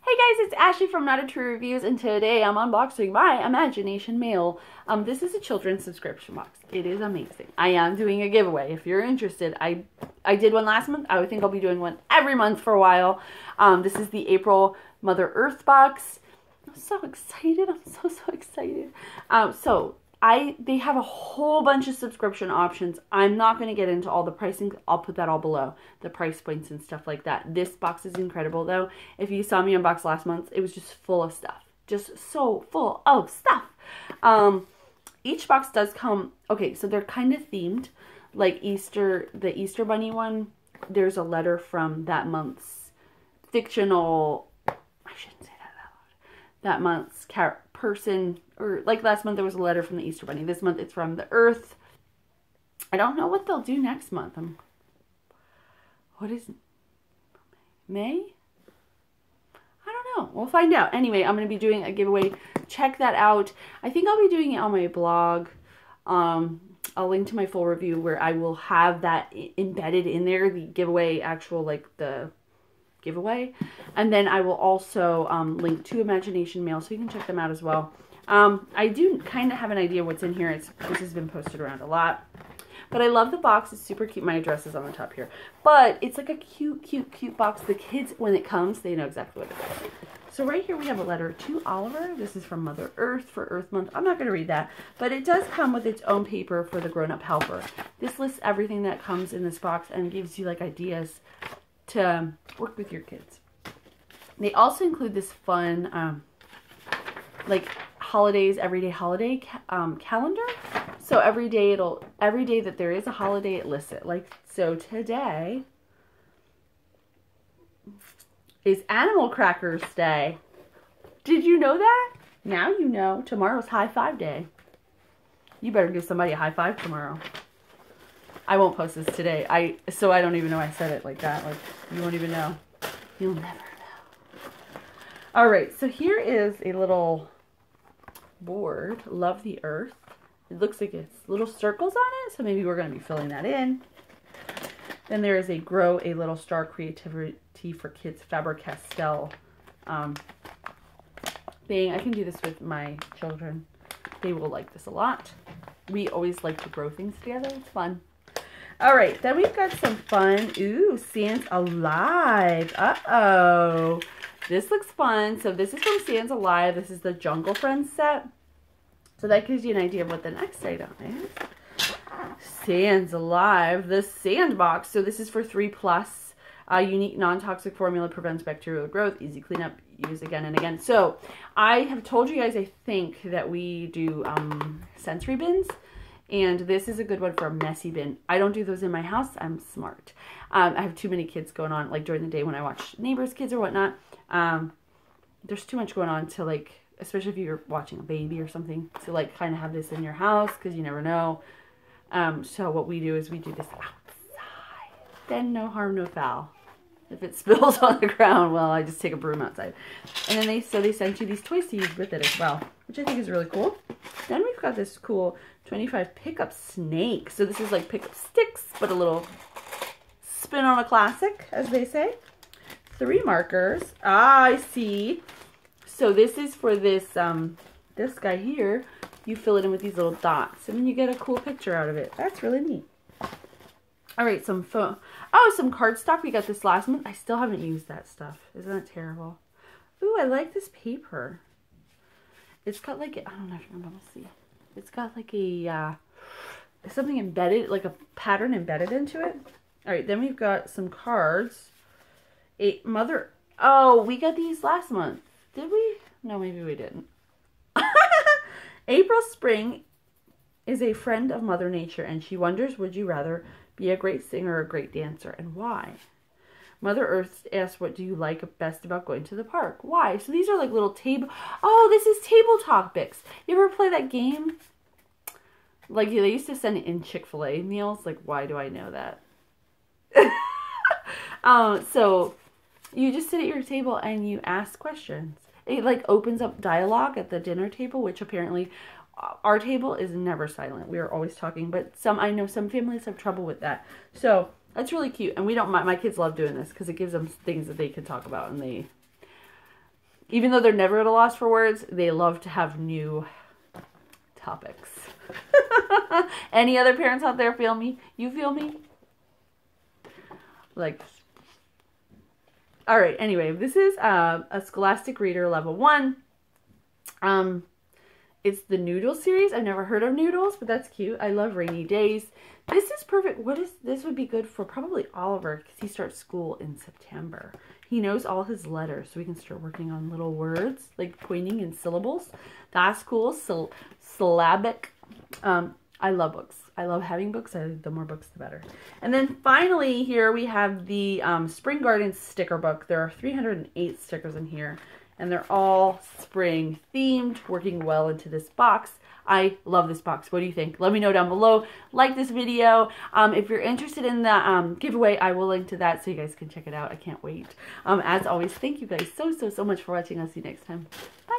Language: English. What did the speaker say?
Hey guys, it's Ashley from Not a True Reviews, and today I'm unboxing my Imagination Mail. This is a children's subscription box. It is amazing. I am doing a giveaway. If you're interested, I did one last month. I would think I'll be doing one every month for a while. This is the April Mother Earth box. I'm so excited. I'm so excited. They have a whole bunch of subscription options. I'm not going to get into all the pricing. I'll put that all below, the price points and stuff like that. This box is incredible though. If you saw me unbox last month, it was just full of stuff. Just so full of stuff. Each box does come, okay, so they're kind of themed. Like Easter, the Easter Bunny one, there's a letter from that month's fictional, I shouldn't say that out loud, that month's person, or like last month there was a letter from the Easter Bunny. This month it's from the Earth. I don't know what they'll do next month. What is May? I don't know. We'll find out. Anyway, I'm going to be doing a giveaway. Check that out. I think I'll be doing it on my blog. I'll link to my full review where I will have that embedded in there, the giveaway, actual like the giveaway, and then I will also link to Imagination Mail so you can check them out as well. I do kind of have an idea what's in here. This has been posted around a lot, but I love the box. It's super cute. My address is on the top here, but it's like a cute box. The kids, when it comes, they know exactly what it is. So right here we have a letter to Oliver. This is from Mother Earth for Earth Month. I'm not going to read that, but it does come with its own paper for the grown-up helper. This lists everything that comes in this box and gives you like ideas to work with your kids. They also include this fun like holidays, everyday holiday calendar. So every day that there is a holiday, it lists it. Like, so today is Animal Crackers Day. Did you know that? Now you know. Tomorrow's High Five Day. You better give somebody a high five tomorrow. I won't post this today. So I don't even know I said it like that. Like, you won't even know. You'll never know. All right, so here is a little board. Love the Earth. It looks like it's little circles on it, so maybe we're going to be filling that in. Then there is a Grow a Little Star Creativity for Kids Faber-Castell thing. I can do this with my children. They will like this a lot. We always like to grow things together. It's fun. All right, then we've got some fun. Ooh, Sans Alive. Uh-oh. This looks fun. So this is from Sans Alive. This is the Jungle Friends set. So that gives you an idea of what the next item is. Sans Alive, the Sandbox. So this is for 3+. Unique non-toxic formula prevents bacterial growth. Easy cleanup. Use again and again. So I have told you guys, I think, that we do sensory bins. And this is a good one for a messy bin. I don't do those in my house. I'm smart. I have too many kids going on, like during the day when I watch neighbors' kids or whatnot. There's too much going on to like, especially if you're watching a baby or something, to like kind of have this in your house because you never know. So what we do is we do this outside. Then no harm, no foul. If it spills on the ground, well, I just take a broom outside. And then they send you these toys to use with it as well, which I think is really cool. Then we've got this cool 25 pickup snake. So this is like pickup sticks, but a little spin on a classic, as they say. 3 markers. Ah, I see. So this is for this this guy here. You fill it in with these little dots, and then you get a cool picture out of it. That's really neat. All right, some cardstock. We got this last month. I still haven't used that stuff. Isn't that terrible? Ooh, I like this paper. It's got like, I don't know if you're going to see. It's got like a, something embedded, like a pattern embedded into it. All right, then we've got some cards. Oh, we got these last month. Did we? No, maybe we didn't. April Spring is a friend of Mother Nature, and she wonders, would you rather be a great singer or a great dancer, and why? Mother Earth asks, what do you like best about going to the park? Why? So these are like little table... Oh, this is table topics. You ever play that game? Like, they used to send it in Chick-fil-A meals. Like, why do I know that? So you just sit at your table and you ask questions. It like opens up dialogue at the dinner table, which apparently our table is never silent. We are always talking, but I know some families have trouble with that. So That's really cute. And we don't, my kids love doing this because it gives them things that they can talk about, and even though they're never at a loss for words, they love to have new topics. Any other parents out there feel me? You feel me? Like, all right, anyway, this is a Scholastic Reader Level 1. It's the Noodle series. I've never heard of Noodles, but that's cute. I love rainy days. This is perfect. This would be good for probably Oliver because he starts school in September. He knows all his letters, so we can start working on little words, like pointing in syllables. That's cool. Syllabic. I love books. I love having books. The more books, the better. And then finally here we have the Spring Garden sticker book. There are 308 stickers in here, and they're all spring themed, working well into this box. I love this box. What do you think? Let me know down below. Like this video. If you're interested in the giveaway, I will link to that so you guys can check it out. I can't wait. As always, thank you guys so much for watching. I'll see you next time. Bye.